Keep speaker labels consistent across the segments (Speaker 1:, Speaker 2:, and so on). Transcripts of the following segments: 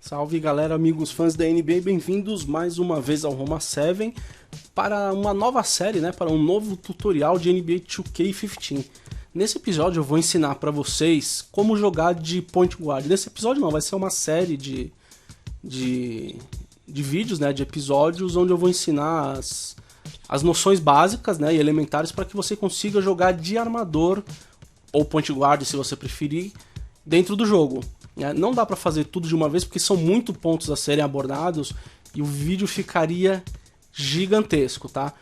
Speaker 1: Salve galera, amigos fãs da NBA, bem-vindos mais uma vez ao Roma 7 para uma nova série, para um novo tutorial de NBA 2K15. Nesse episódio eu vou ensinar para vocês como jogar de point guard. Nesse episódio não, vai ser uma série de vídeos, de episódios onde eu vou ensinar as noções básicas e elementares para que você consiga jogar de armador ou point guard, se você preferir, dentro do jogo. Não dá pra fazer tudo de uma vez porque são muitos pontos a serem abordados e o vídeo ficaria gigantesco, tá?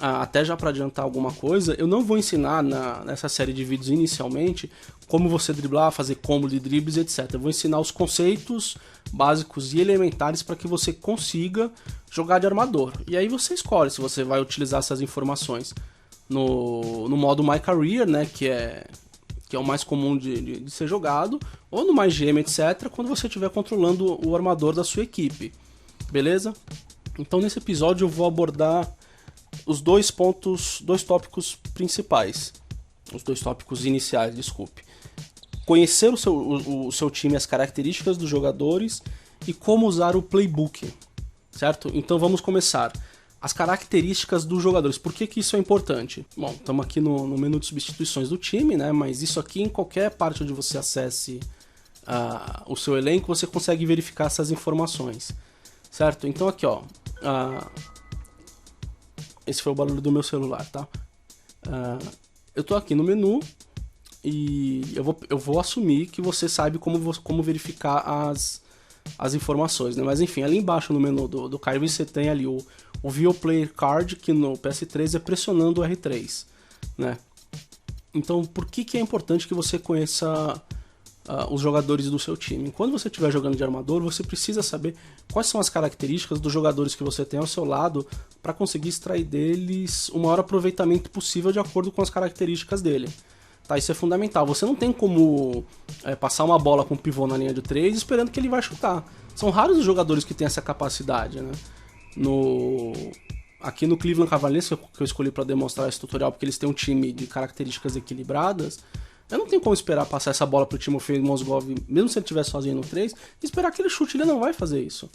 Speaker 1: Até já para adiantar alguma coisa, eu não vou ensinar nessa série de vídeos inicialmente como você driblar, fazer combo de dribles, etc. Eu vou ensinar os conceitos básicos e elementares para que você consiga jogar de armador. E aí você escolhe se você vai utilizar essas informações no modo My Career, que é o mais comum de ser jogado, ou no mais GM, etc., quando você estiver controlando o armador da sua equipe, beleza? Então nesse episódio eu vou abordar os dois tópicos principais, os dois tópicos iniciais, desculpe. Conhecer o seu time, as características dos jogadores e como usar o playbook, certo? Então vamos começar. As características dos jogadores. Por que isso é importante? Bom, estamos aqui no menu de substituições do time, mas isso aqui em qualquer parte onde você acesse o seu elenco, você consegue verificar essas informações, certo? Então aqui, ó, esse foi o barulho do meu celular, tá? Eu tô aqui no menu e eu vou assumir que você sabe como verificar as informações, Mas enfim, ali embaixo no menu do Kyrie você tem ali o View Player Card, que no PS3 é pressionando o R3, Então, por que é importante que você conheça os jogadores do seu time? Quando você estiver jogando de armador, você precisa saber quais são as características dos jogadores que você tem ao seu lado para conseguir extrair deles o maior aproveitamento possível de acordo com as características dele. Tá, isso é fundamental. Você não tem como passar uma bola com um pivô na linha de 3 esperando que ele vai chutar. São raros os jogadores que têm essa capacidade, Aqui no Cleveland Cavaliers, que eu escolhi para demonstrar esse tutorial, porque eles têm um time de características equilibradas, eu não tenho como esperar passar essa bola pro Timofey Mozgov, mesmo se ele estiver sozinho no 3, e esperar que ele chute. Ele não vai fazer isso.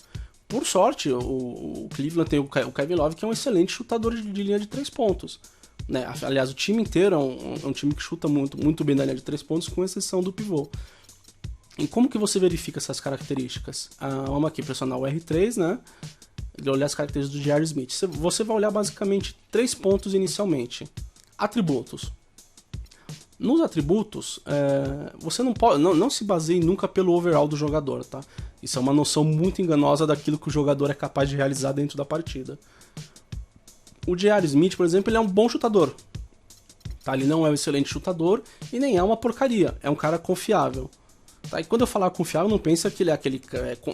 Speaker 1: Por sorte, o Cleveland tem o Kevin Love, que é um excelente chutador de linha de 3 pontos. Aliás, o time inteiro é um time que chuta muito bem na linha de 3 pontos, com exceção do pivô. E como que você verifica essas características? Vamos aqui pressionar o R3, e olhar as características do J.R. Smith. Você vai olhar basicamente 3 pontos inicialmente. Atributos. Nos atributos, você não se baseie nunca pelo overall do jogador, tá? Isso é uma noção muito enganosa daquilo que o jogador é capaz de realizar dentro da partida. O J.R. Smith, por exemplo, ele é um bom chutador. Tá? Ele não é um excelente chutador e nem é uma porcaria. É um cara confiável. Tá? E quando eu falar confiável, não pensa que ele é aquele...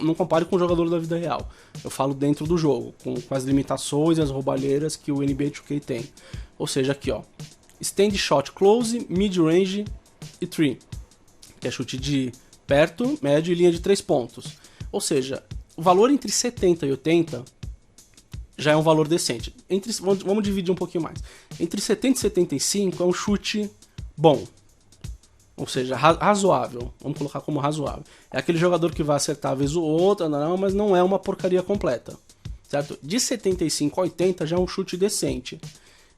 Speaker 1: não compare com o jogador da vida real. Eu falo dentro do jogo, com as limitações e as roubalheiras que o NBA 2K tem. Ou seja, aqui, ó. Stand shot close, mid range e 3. Que é chute de perto, médio e linha de 3 pontos. Ou seja, o valor entre 70 e 80 já é um valor decente. Vamos dividir um pouquinho mais. Entre 70 e 75 é um chute bom. Ou seja, razoável. Vamos colocar como razoável. É aquele jogador que vai acertar vez ou outra, mas não é uma porcaria completa. Certo? De 75 a 80 já é um chute decente.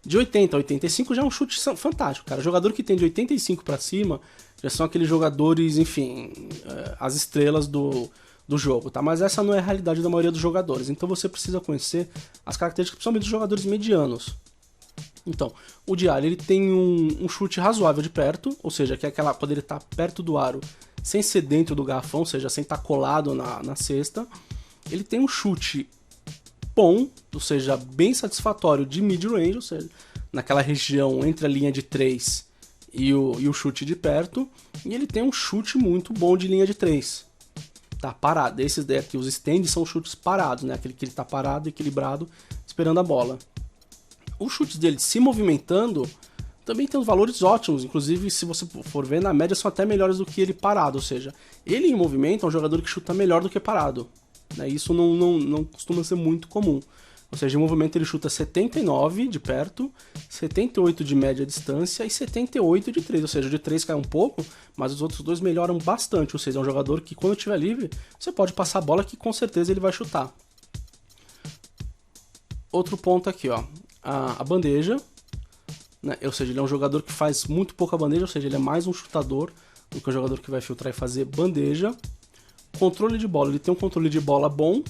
Speaker 1: De 80 a 85 já é um chute fantástico, cara. O jogador que tem de 85 para cima já são aqueles jogadores, enfim, as estrelas do jogo, tá? Mas essa não é a realidade da maioria dos jogadores. Então você precisa conhecer as características, principalmente dos jogadores medianos. Então, o Diário, ele tem um chute razoável de perto, ou seja, que é aquela, poder estar perto do aro sem ser dentro do garrafão, ou seja, sem estar colado na cesta. Ele tem um chute bom, ou seja, bem satisfatório de mid-range, ou seja, naquela região entre a linha de 3 e o chute de perto. E ele tem um chute muito bom de linha de 3. Tá parado. Esses daqui, os stands, são chutes parados, Aquele que ele tá parado, equilibrado, esperando a bola. Os chutes dele se movimentando também tem os valores ótimos, inclusive se você for ver, na média são até melhores do que ele parado, ou seja, ele em movimento é um jogador que chuta melhor do que parado. Isso não costuma ser muito comum. Ou seja, de movimento ele chuta 79 de perto, 78 de média distância e 78 de 3. Ou seja, o de 3 cai um pouco, mas os outros dois melhoram bastante. Ou seja, é um jogador que quando estiver livre, você pode passar a bola que com certeza ele vai chutar. Outro ponto aqui, ó, a bandeja, né? Ou seja, ele é um jogador que faz muito pouca bandeja, ou seja, ele é mais um chutador do que um jogador que vai filtrar e fazer bandeja. Controle de bola, ele tem um controle de bola bom,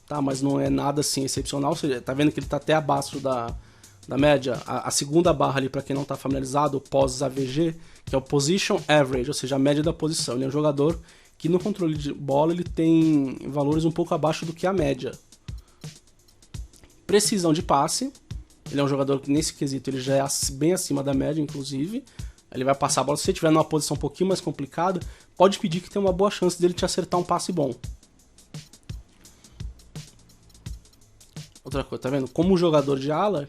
Speaker 1: tá? Mas não é nada assim excepcional, ou seja, tá vendo que ele tá até abaixo da média. A segunda barra ali, para quem não tá familiarizado, pós-AVG, que é o Position Average, ou seja, a média da posição. Ele é um jogador que no controle de bola ele tem valores um pouco abaixo do que a média. Precisão de passe, ele é um jogador que nesse quesito ele já é bem acima da média, inclusive. Ele vai passar a bola, se você estiver numa posição um pouquinho mais complicada, pode pedir que tem uma boa chance dele te acertar um passe bom. Outra coisa, tá vendo? Como jogador de ala,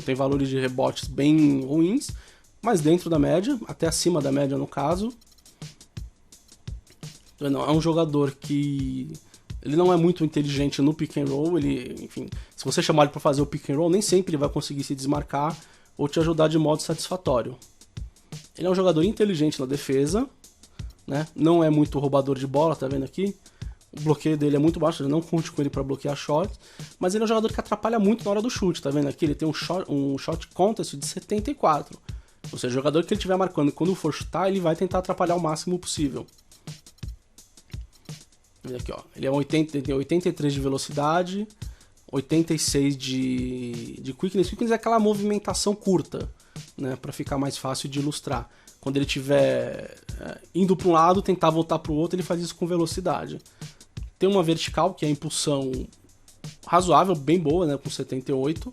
Speaker 1: tem valores de rebotes bem ruins, mas dentro da média, até acima da média no caso. Tá vendo? É um jogador que ele não é muito inteligente no pick and roll, enfim, se você chamar ele para fazer o pick and roll, nem sempre ele vai conseguir se desmarcar ou te ajudar de modo satisfatório. Ele é um jogador inteligente na defesa, né? Não é muito roubador de bola, tá vendo aqui? O bloqueio dele é muito baixo, ele não conte com ele para bloquear shot, mas ele é um jogador que atrapalha muito na hora do chute, tá vendo aqui? Ele tem um shot contest de 74, ou seja, o jogador que ele estiver marcando quando for chutar, ele vai tentar atrapalhar o máximo possível. Aqui, ó. Ele tem 83 de velocidade, 86 de quickness. Quickness é aquela movimentação curta, né, para ficar mais fácil de ilustrar. Quando ele estiver indo para um lado, tentar voltar para o outro, ele faz isso com velocidade. Tem uma vertical, que é a impulsão razoável, bem boa, né, com 78.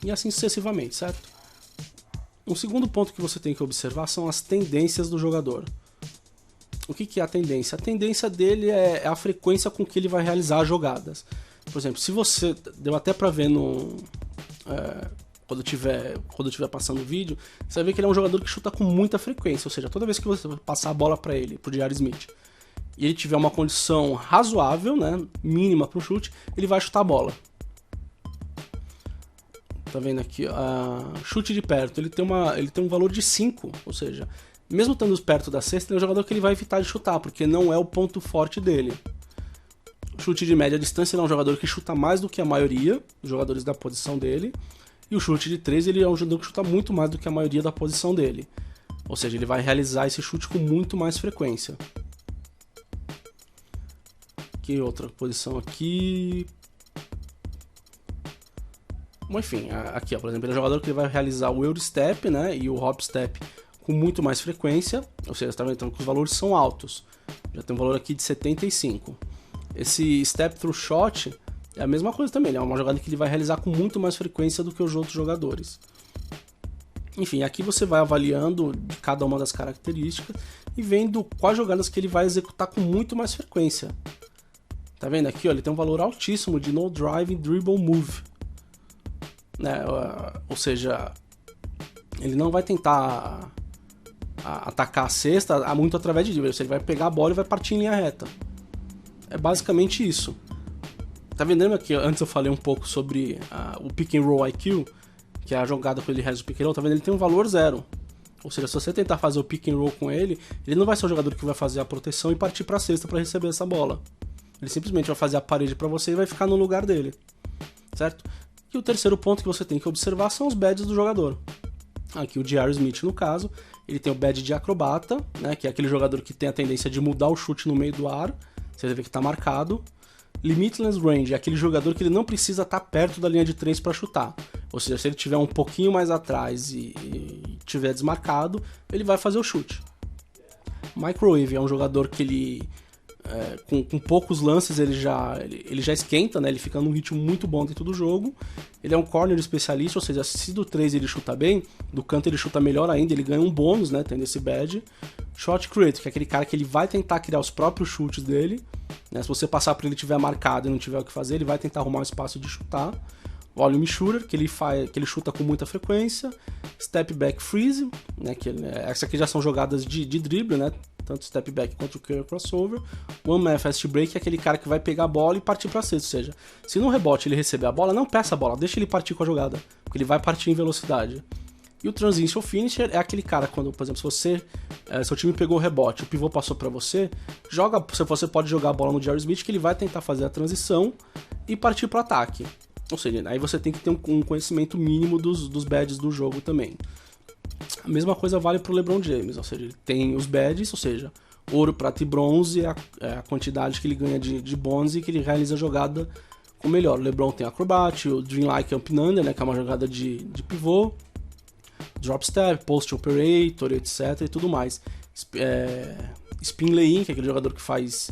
Speaker 1: E assim sucessivamente, certo? Um segundo ponto que você tem que observar são as tendências do jogador. O que é a tendência? A tendência dele é a frequência com que ele vai realizar as jogadas. Por exemplo, se você... Deu até pra ver quando eu estiver passando o vídeo, você vai ver que ele é um jogador que chuta com muita frequência. Ou seja, toda vez que você passar a bola para ele, pro J.R. Smith, e ele tiver uma condição razoável, né, mínima pro chute, ele vai chutar a bola. Tá vendo aqui? Chute de perto, ele tem um valor de 5, ou seja... Mesmo estando perto da cesta, ele é um jogador que ele vai evitar de chutar, porque não é o ponto forte dele. Chute de média distância, ele é um jogador que chuta mais do que a maioria dos jogadores da posição dele. E o chute de 3, ele é um jogador que chuta muito mais do que a maioria da posição dele. Ou seja, ele vai realizar esse chute com muito mais frequência. Que outra posição aqui... Bom, enfim, aqui, ó, por exemplo, ele é um jogador que ele vai realizar o Eurostep, né, e o Hop Step com muito mais frequência, ou seja, você está vendo então que os valores são altos. Já tem um valor aqui de 75. Esse Step Through Shot é a mesma coisa também, é uma jogada que ele vai realizar com muito mais frequência do que os outros jogadores. Enfim, aqui você vai avaliando de cada uma das características e vendo quais jogadas que ele vai executar com muito mais frequência. Tá vendo aqui, ó, ele tem um valor altíssimo de No Driving Dribble Move, né? Ou seja, ele não vai tentar atacar a cesta muito através de drible, ele vai pegar a bola e vai partir em linha reta. É basicamente isso. Tá vendo aqui? Antes eu falei um pouco sobre o Pick and Roll IQ, que é a jogada quando ele realiza o Pick and Roll. Tá vendo? Ele tem um valor 0. Ou seja, se você tentar fazer o Pick and Roll com ele, ele não vai ser o jogador que vai fazer a proteção e partir pra cesta para receber essa bola. Ele simplesmente vai fazer a parede para você e vai ficar no lugar dele, certo? E o terceiro ponto que você tem que observar são os badges do jogador. Aqui o J.R. Smith, no caso, ele tem o badge de acrobata, né, que é aquele jogador que tem a tendência de mudar o chute no meio do ar. Você vai ver que está marcado. Limitless Range é aquele jogador que ele não precisa estar perto da linha de 3 para chutar. Ou seja, se ele estiver um pouquinho mais atrás e estiver desmarcado, ele vai fazer o chute. Microwave é um jogador que ele... com poucos lances ele já esquenta, né? Ele fica num ritmo muito bom dentro do jogo. Ele é um corner especialista, ou seja, se do 3 ele chuta bem, do canto ele chuta melhor ainda, ele ganha um bônus, né, tendo esse badge. Shot Creator, que é aquele cara que ele vai tentar criar os próprios chutes dele, né? Se você passar por ele e tiver marcado e não tiver o que fazer, ele vai tentar arrumar um espaço de chutar. volume shooter, que ele chuta com muita frequência, step back freeze, né, essa aqui já são jogadas de drible, né, tanto step back quanto o curl crossover. One man fast break é aquele cara que vai pegar a bola e partir para cesta, ou seja, se no rebote ele receber a bola, não peça a bola, deixa ele partir com a jogada, porque ele vai partir em velocidade. E o transition finisher é aquele cara quando, por exemplo, se seu time pegou o rebote, o pivô passou para você, você pode jogar a bola no J.R. Smith, que ele vai tentar fazer a transição e partir para o ataque. Ou seja, aí você tem que ter um conhecimento mínimo dos badges do jogo também. A mesma coisa vale para o LeBron James, ou seja, ele tem os badges, ou seja, ouro, prata e bronze é a quantidade que ele ganha de bônus e que ele realiza a jogada com melhor. O LeBron tem Acrobat, o Dreamlike Up and Under, né, que é uma jogada de pivô, drop step, post operator, etc. e tudo mais. Spin lay-in, que é aquele jogador que faz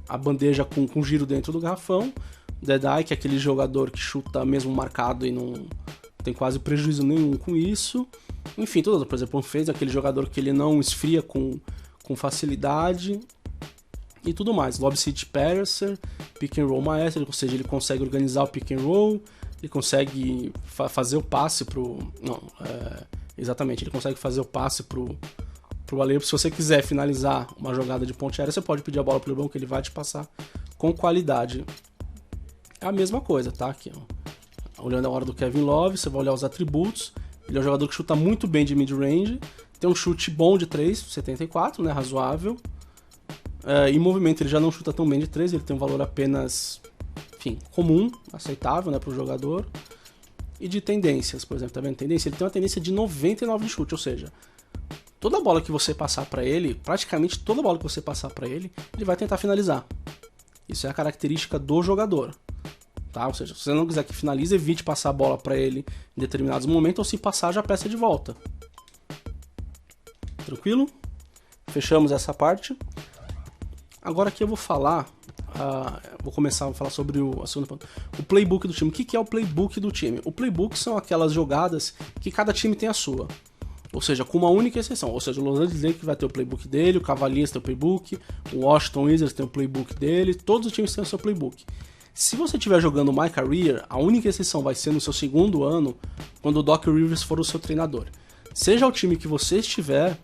Speaker 1: a bandeja com giro dentro do garrafão. Dead eye, que é aquele jogador que chuta mesmo marcado e não tem quase prejuízo nenhum com isso. Enfim, por exemplo, um fade, aquele jogador que ele não esfria com facilidade e tudo mais. Lob seed passer, pick and roll maestro, ou seja, ele consegue organizar o pick and roll, ele consegue fazer o passe exatamente, ele consegue fazer o passe pro aleiro. Se você quiser finalizar uma jogada de ponte aérea, você pode pedir a bola pro LeBron que ele vai te passar com qualidade. É a mesma coisa, tá? Aqui, ó. Olhando a hora do Kevin Love, você vai olhar os atributos. Ele é um jogador que chuta muito bem de mid-range, tem um chute bom de 3, 74, né? Razoável. Em movimento ele já não chuta tão bem de 3, ele tem um valor apenas, enfim, comum, aceitável, né, para o jogador. E de tendências, por exemplo, tá vendo? Tendência? Ele tem uma tendência de 99 de chute, ou seja, toda bola que você passar para ele, praticamente toda bola que você passar para ele, ele vai tentar finalizar. Isso é a característica do jogador. Tá? Ou seja, se você não quiser que finalize, evite passar a bola para ele em determinados momentos, ou se passar, já peça de volta. Tranquilo? Fechamos essa parte. Agora aqui eu vou falar, vou começar a falar sobre a segunda ponto. O playbook do time. O que é o playbook do time? O playbook são aquelas jogadas que cada time tem a sua. Ou seja, com uma única exceção. Ou seja, o Los Angeles Lakers vai ter o playbook dele, o Cavaliers tem o playbook, o Washington Wizards tem o playbook dele, todos os times têm o seu playbook. Se você estiver jogando My Career, a única exceção vai ser no seu segundo ano, quando o Doc Rivers for o seu treinador. Seja o time que você estiver,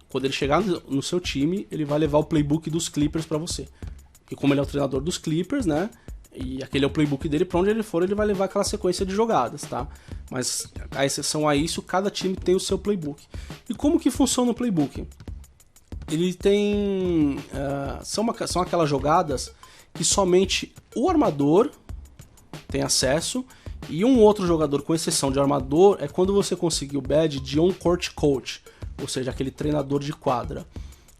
Speaker 1: quando ele chegar no seu time, ele vai levar o playbook dos Clippers para você. Porque como ele é o treinador dos Clippers, né? E aquele é o playbook dele, para onde ele for, ele vai levar aquela sequência de jogadas, tá? Mas a exceção a isso, cada time tem o seu playbook. E como que funciona o playbook? Ele tem... são aquelas jogadas que somente o armador tem acesso, e um outro jogador, com exceção de armador, é quando você conseguir o badge de on-court coach, ou seja, aquele treinador de quadra.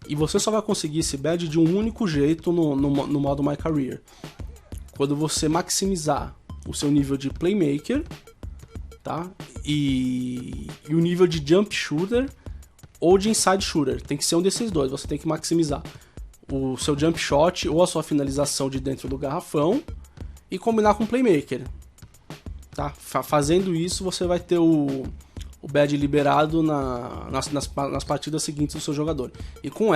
Speaker 1: E você só vai conseguir esse badge de um único jeito no modo My Career. Quando você maximizar o seu nível de playmaker, tá? E o nível de jump shooter ou de inside shooter. Tem que ser um desses dois, você tem que maximizar o seu jump shot ou a sua finalização de dentro do garrafão e combinar com o playmaker. Tá? Fazendo isso, você vai ter o badge liberado nas partidas seguintes do seu jogador. E com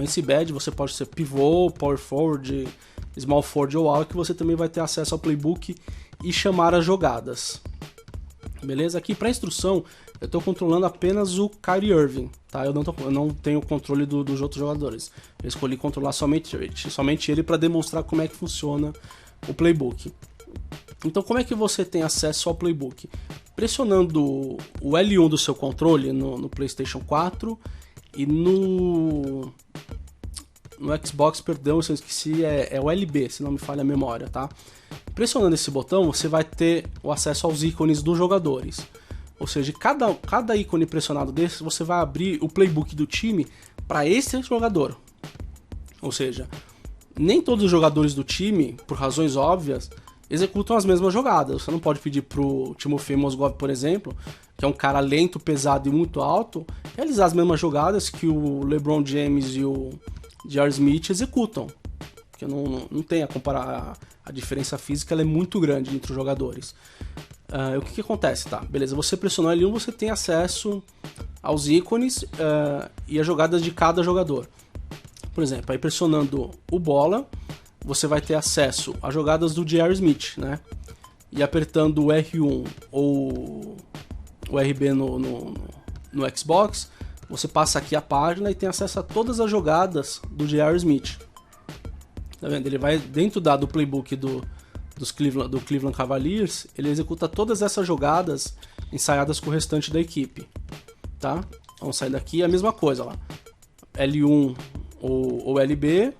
Speaker 1: esse badge, você pode ser pivô, power forward, small forward ou ala, que você também vai ter acesso ao playbook e chamar as jogadas. Beleza? Aqui para instrução, eu estou controlando apenas o Kyrie Irving, tá? Eu não tenho controle dos outros jogadores. Eu escolhi controlar somente ele para demonstrar como é que funciona o playbook. Então, como é que você tem acesso ao playbook? Pressionando o L1 do seu controle no PlayStation 4 e no Xbox, perdão, se eu esqueci, é o LB, se não me falha a memória, tá? Pressionando esse botão, você vai ter o acesso aos ícones dos jogadores. Ou seja, cada ícone pressionado desse, você vai abrir o playbook do time para esse jogador. Ou seja, nem todos os jogadores do time, por razões óbvias, executam as mesmas jogadas. Você não pode pedir pro Timofey Mozgov, por exemplo, que é um cara lento, pesado e muito alto, realizar as mesmas jogadas que o LeBron James e o J.R. Smith executam. Porque não tem a comparar. A diferença física ela é muito grande entre os jogadores. O que acontece? Tá, beleza, você pressionou L1, você tem acesso aos ícones e as jogadas de cada jogador. Por exemplo, aí pressionando o bola, você vai ter acesso a jogadas do J.R. Smith, né? E apertando o R1 ou o RB no Xbox, você passa aqui a página e tem acesso a todas as jogadas do J.R. Smith. Tá vendo? Ele vai dentro do playbook do Cleveland Cavaliers, ele executa todas essas jogadas ensaiadas com o restante da equipe. Tá? Vamos sair daqui, a mesma coisa lá. L1 ou LB,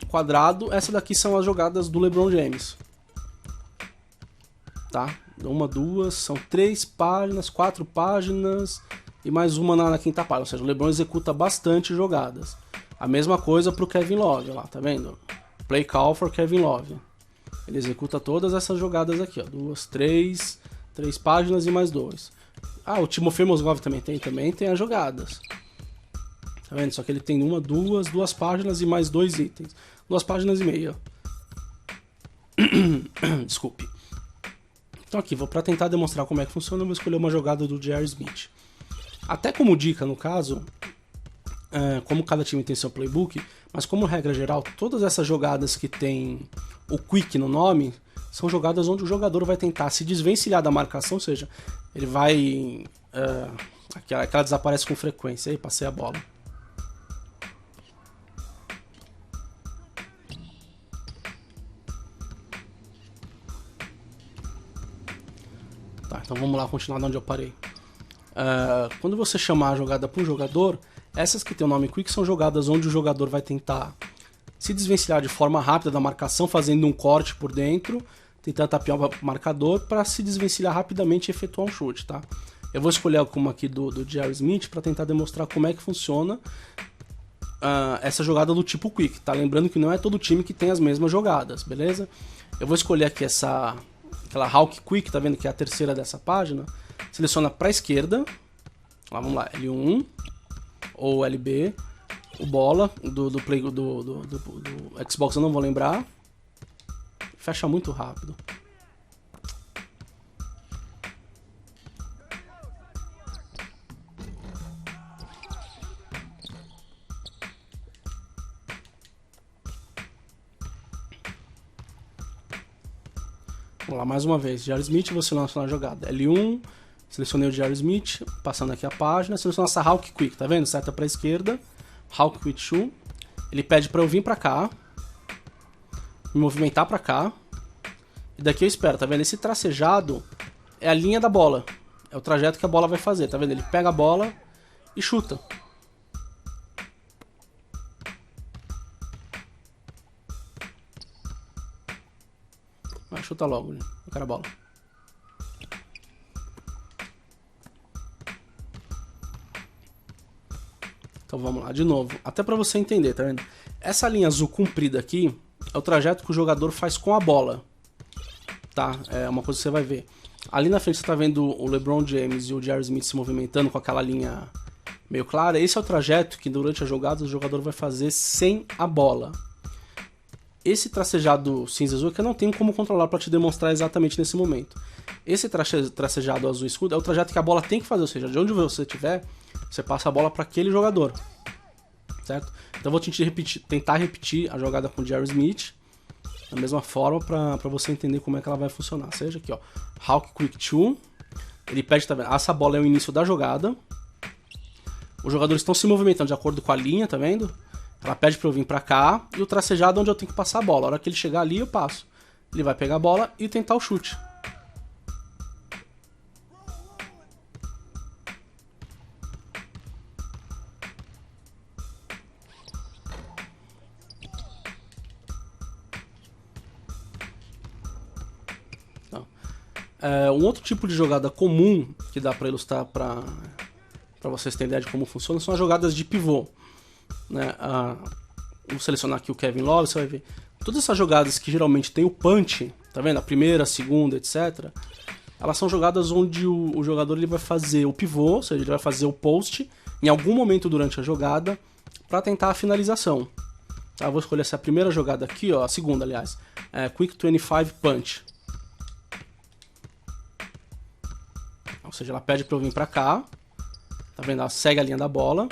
Speaker 1: quadrado, essas daqui são as jogadas do LeBron James. Tá? Uma, duas, são 3 páginas, 4 páginas e mais uma na quinta página. Ou seja, o LeBron executa bastante jogadas. A mesma coisa para o Kevin Love, lá, tá vendo? Play call for Kevin Love. Ele executa todas essas jogadas aqui, ó. 2, 3 páginas e mais 2. Ah, o Timofey Mozgov também tem as jogadas. Tá vendo? Só que ele tem uma, duas páginas e mais 2 itens. 2 páginas e meia. Desculpe. Então aqui, para tentar demonstrar como é que funciona, eu vou escolher uma jogada do J.R. Smith. Até como dica, no caso, como cada time tem seu playbook, mas como regra geral, todas essas jogadas que tem o Quick no nome, são jogadas onde o jogador vai tentar se desvencilhar da marcação, ou seja, ele vai... aquela desaparece com frequência. Aí, passei a bola. Tá, então vamos lá continuar de onde eu parei. Quando você chamar a jogada para um jogador, essas que tem o nome Quick são jogadas onde o jogador vai tentar se desvencilhar de forma rápida da marcação, fazendo um corte por dentro, tentando tapear o marcador para se desvencilhar rapidamente e efetuar um chute, tá? Eu vou escolher alguma aqui do J.R. Smith para tentar demonstrar como é que funciona essa jogada do tipo Quick, tá? Lembrando que não é todo time que tem as mesmas jogadas, beleza? Eu vou escolher aqui aquela Hawk Quick, tá vendo que é a terceira dessa página. Seleciona para a esquerda, lá, vamos lá, L1 ou LB, o bola do Xbox eu não vou lembrar. Fecha muito rápido. Vamos lá, mais uma vez, J.R. Smith, você lança na jogada L1, selecionei o J.R. Smith, passando aqui a página, seleciono essa Hawk Quick, tá vendo? Seta para a esquerda, Hawk Quick 2, ele pede para eu vir para cá, me movimentar para cá, e daqui eu espero, tá vendo? Esse tracejado é a linha da bola, é o trajeto que a bola vai fazer, tá vendo? Ele pega a bola e chuta. Vai, chuta logo, né? Eu quero a bola. Então vamos lá, de novo. Até pra você entender, tá vendo? Essa linha azul comprida aqui é o trajeto que o jogador faz com a bola. Tá? É uma coisa que você vai ver. Ali na frente você tá vendo o LeBron James e o J.R. Smith se movimentando com aquela linha meio clara. Esse é o trajeto que durante a jogada o jogador vai fazer sem a bola. Esse tracejado cinza azul é que eu não tenho como controlar para te demonstrar exatamente nesse momento. Esse tracejado azul escuro é o trajeto que a bola tem que fazer, ou seja, de onde você estiver, você passa a bola para aquele jogador, certo? Então eu vou tentar repetir a jogada com o J.R. Smith da mesma forma para você entender como é que ela vai funcionar. Seja aqui, ó, Hawk Quick 2, ele pede, tá vendo? Essa bola é o início da jogada. Os jogadores estão se movimentando de acordo com a linha, tá vendo? Ela pede para eu vir para cá e o tracejado é onde eu tenho que passar a bola. A hora que ele chegar ali, eu passo. Ele vai pegar a bola e tentar o chute. Então, um outro tipo de jogada comum que dá para ilustrar para vocês terem ideia de como funciona são as jogadas de pivô. Né? Vou selecionar aqui o Kevin Love, você vai ver todas essas jogadas que geralmente tem o punch, tá vendo? A primeira, a segunda, etc. Elas são jogadas onde o jogador ele vai fazer o pivô, ou seja, ele vai fazer o post em algum momento durante a jogada para tentar a finalização. Tá? Eu vou escolher essa primeira jogada aqui, ó, a segunda, aliás, Quick 25 Punch. Ou seja, ela pede para eu vir para cá, tá vendo? Ela segue a linha da bola.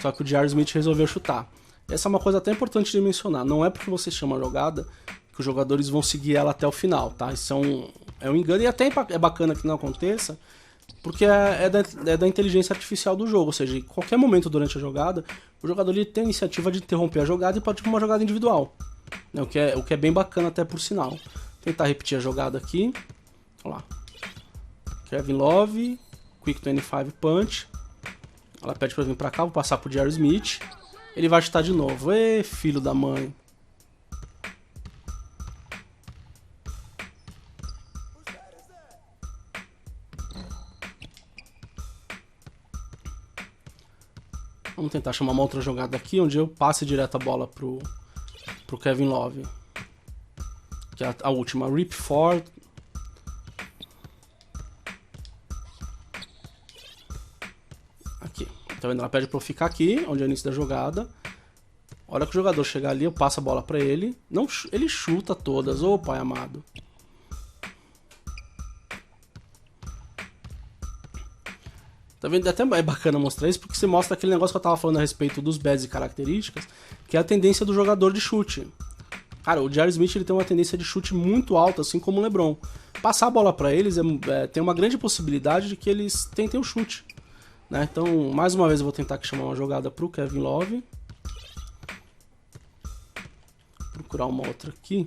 Speaker 1: Só que o J.R. Smith resolveu chutar. Essa é uma coisa até importante de mencionar. Não é porque você chama a jogada que os jogadores vão seguir ela até o final, tá? Isso é um engano, e até é bacana que não aconteça, porque é da inteligência artificial do jogo. Ou seja, em qualquer momento durante a jogada, o jogador ele tem a iniciativa de interromper a jogada e pode ir pra uma jogada individual, né? O que é bem bacana até por sinal. Vou tentar repetir a jogada aqui. Olha lá. Kevin Love, Quick 25 Punch. Ela pede pra eu vir pra cá, vou passar pro Jerry Smith. Ele vai chutar de novo. Ê, filho da mãe. Vamos tentar chamar uma outra jogada aqui, onde eu passe direto a bola pro Kevin Love. Que é a última. Rip Ford. Aqui. Tá vendo? Ela pede pra eu ficar aqui, onde é o início da jogada. A hora que o jogador chegar ali, eu passo a bola pra ele. Não, ele chuta todas. Ô, pai amado. Tá vendo? Até é bacana mostrar isso, porque você mostra aquele negócio que eu tava falando a respeito dos bets e características, que é a tendência do jogador de chute. Cara, o Jerry Smith ele tem uma tendência de chute muito alta, assim como o LeBron. Passar a bola pra eles tem uma grande possibilidade de que eles tentem o chute, né? Então, mais uma vez eu vou tentar aqui chamar uma jogada pro Kevin Love. Procurar uma outra aqui.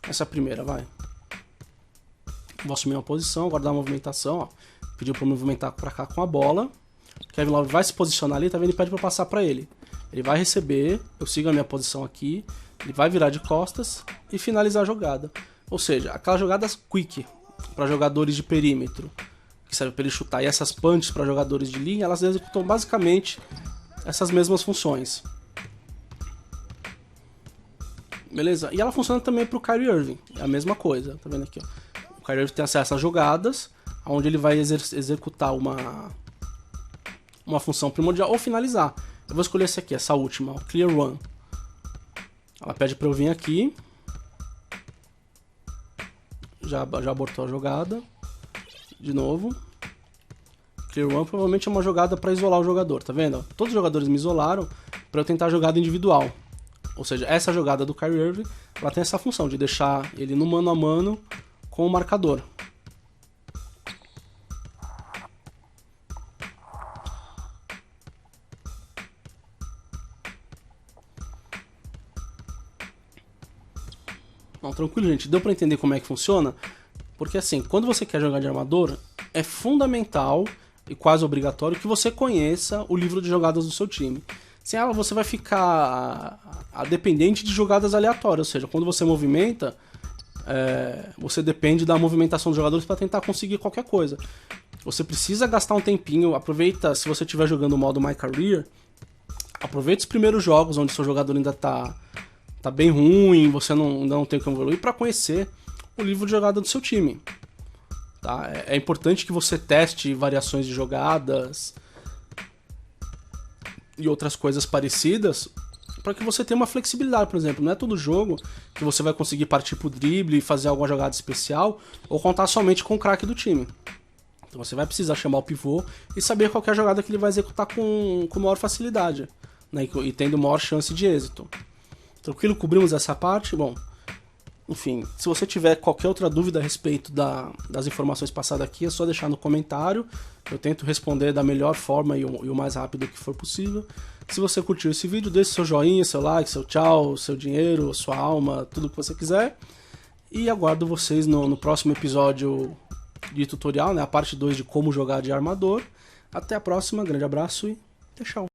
Speaker 1: Essa é a primeira, vai. Vou assumir uma posição, guardar a movimentação, ó. Pediu pra eu movimentar pra cá com a bola. Kevin Love vai se posicionar ali, tá vendo? Ele pede pra eu passar pra ele. Ele vai receber, eu sigo a minha posição aqui. Ele vai virar de costas e finalizar a jogada. Ou seja, aquelas jogadas quick para jogadores de perímetro, que serve para ele chutar, e essas punches para jogadores de linha, elas executam basicamente essas mesmas funções. Beleza? E ela funciona também para o Kyrie Irving, é a mesma coisa, tá vendo aqui, ó. O Kyrie Irving tem acesso a jogadas, onde ele vai executar uma função primordial ou finalizar. Eu vou escolher essa aqui, essa última, o Clear One. Ela pede pra eu vir aqui. Já abortou a jogada. De novo. Clear One provavelmente é uma jogada pra isolar o jogador, tá vendo? Todos os jogadores me isolaram pra eu tentar a jogada individual. Ou seja, essa jogada do Kyrie Irving, ela tem essa função de deixar ele no mano a mano com o marcador. Não, tranquilo, gente. Deu pra entender como é que funciona? Porque assim, quando você quer jogar de armador, é fundamental e quase obrigatório que você conheça o livro de jogadas do seu time. Sem ela, você vai ficar dependente de jogadas aleatórias. Ou seja, quando você movimenta, você depende da movimentação dos jogadores para tentar conseguir qualquer coisa. Você precisa gastar um tempinho. Aproveita, se você estiver jogando o modo My Career, aproveita os primeiros jogos onde seu jogador ainda tá bem ruim, você ainda não tem como evoluir, para conhecer o livro de jogada do seu time. Tá? É importante que você teste variações de jogadas e outras coisas parecidas, para que você tenha uma flexibilidade. Por exemplo, não é todo jogo que você vai conseguir partir pro drible e fazer alguma jogada especial ou contar somente com o craque do time. Então você vai precisar chamar o pivô e saber qual é a jogada que ele vai executar com maior facilidade, né? E tendo maior chance de êxito. Tranquilo? Cobrimos essa parte? Bom, enfim, se você tiver qualquer outra dúvida a respeito das informações passadas aqui, é só deixar no comentário. Eu tento responder da melhor forma e o mais rápido que for possível. Se você curtiu esse vídeo, deixe seu joinha, seu like, seu tchau, seu dinheiro, sua alma, tudo que você quiser. E aguardo vocês no próximo episódio de tutorial, né? A parte 2 de como jogar de armador. Até a próxima, grande abraço e tchau.